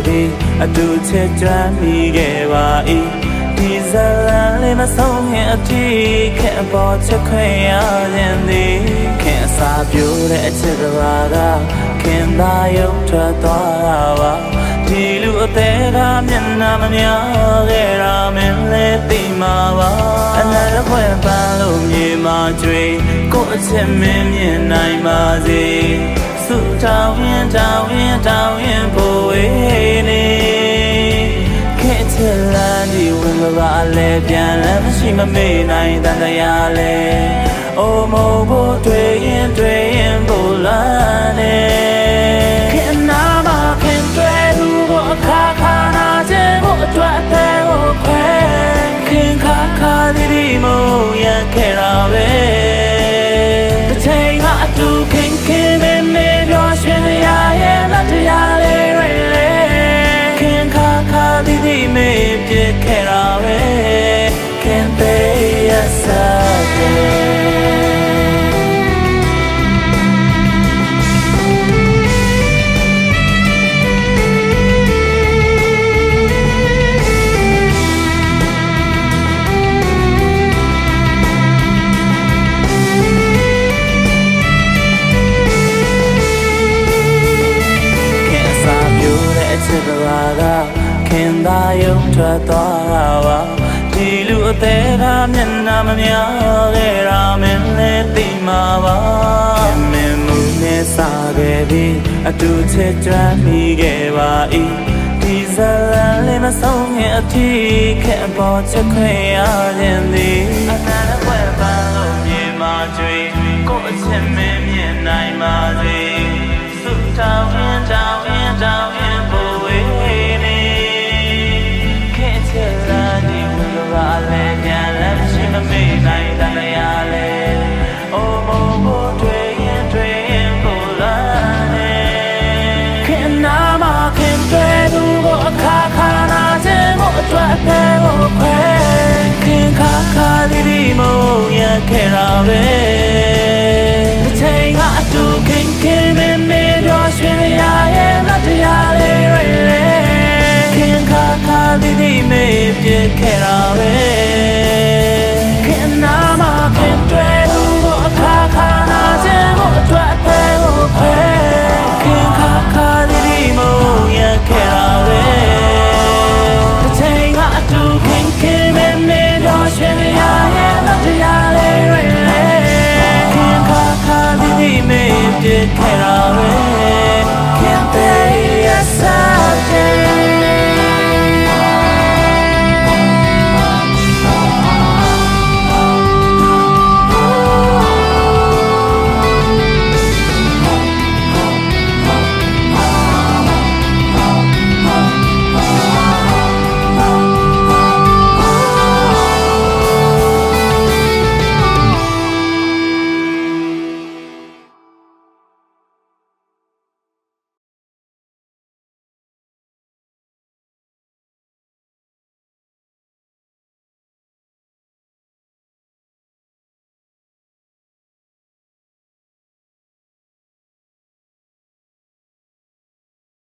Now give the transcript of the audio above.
ပြီအတူချစ်ကြွမ်းမိခဲ့ပါ၏ဒီဇလန်လေးမဆုံးခင်အထိခင်အပေါ်ချက်ခွင့်ရခြင်းသည်ခင်အစာပြိုးတဲ့အချစ်တစ်ပါးကခင်သာရုပ်ထွက်သွားတာပါဒီလူအသေးကမျက်နှာမများခဲ့တာမင်းလည်းသိမှာပါအနာရခွင့်ပန်းလို့မြေမှာကျွေးကိုအချစ်မင်းမြင်နိုင်ပါစေဆုတောင်းရင်ပိုဝေးနေခေတ်ချစ်လန်းဒီဝင်ကပါလဲပြန်လမ်းမရှိမမေ့နိုင်တန်တရားလဲအိုမို့ဖို့တွေ့ရင်ပိုလန်းနေခင်နာမခင်တွေ့သူကိုအခါခါနာခြင်းကိုအတွက်အသေးကိုခွဲခင်ခါခါဒီမို့ရခဲ့တာပဲတစ်ချိန်ကအတူခင်မေပြောရှင်ရရဲ့လက်တရားလေးတွေလေခင်ခါခါဒီမေပြစ်ခဲ့တာပဲခင်သေးရစားခင်သာရုံထွက်သွားတာပါဒီလူအသေးကမျက်နှာမများခဲ့တာမင်းလည်းသိမှာပါခင်မင်းမှုနဲ့စားခဲ့ပြီအတူချစ်ကြွမ်းမိခဲ့ပါ၏ဒီဇလန်လေးမဆုံးခင်အထိခင်အပေါ်ချက်ခွင့်ရခြင်းသည်အနာနဲ့ဝဲပန်းလို့မြေမှာကျွေးကိုအချစ်မင်းမြင်နိုင်ပါစေဆုတောင်းရင်ပိုဝေးနေပါလေပြန်လည်းမရှိမမေ့နိုင်တရားလေအိုမို့ဖို့တွေ့ရင်ပိုလန်းနေခင်နာမခင်တွေ့သူကိုအခါခါနာခြင်းကိုအတွက်အသေးကိုခွဲခင်ခါခါဒီမို့ရခဲ့တာပဲတစ်ချိန်ကအတူခင်မေပြောရှင်ရရဲ့လက်တရားလေးတွေလေခင်ခါခါဒီမေပြစ်ခဲ့တာပဲခင်နာမခင်တွေ့သူကိုအခါခါနာခြင်းကိုအတွက်အသေးကိုခွဲခင်ခါခါဒီမို့ရခဲ့တာပဲတစ်ချိန်ကအတူခင်မေပြောရှင်ရရဲ့လက်တရားလေးတွေလေခင်ခါခါဒီမေပြစ်ခဲ့တာပဲ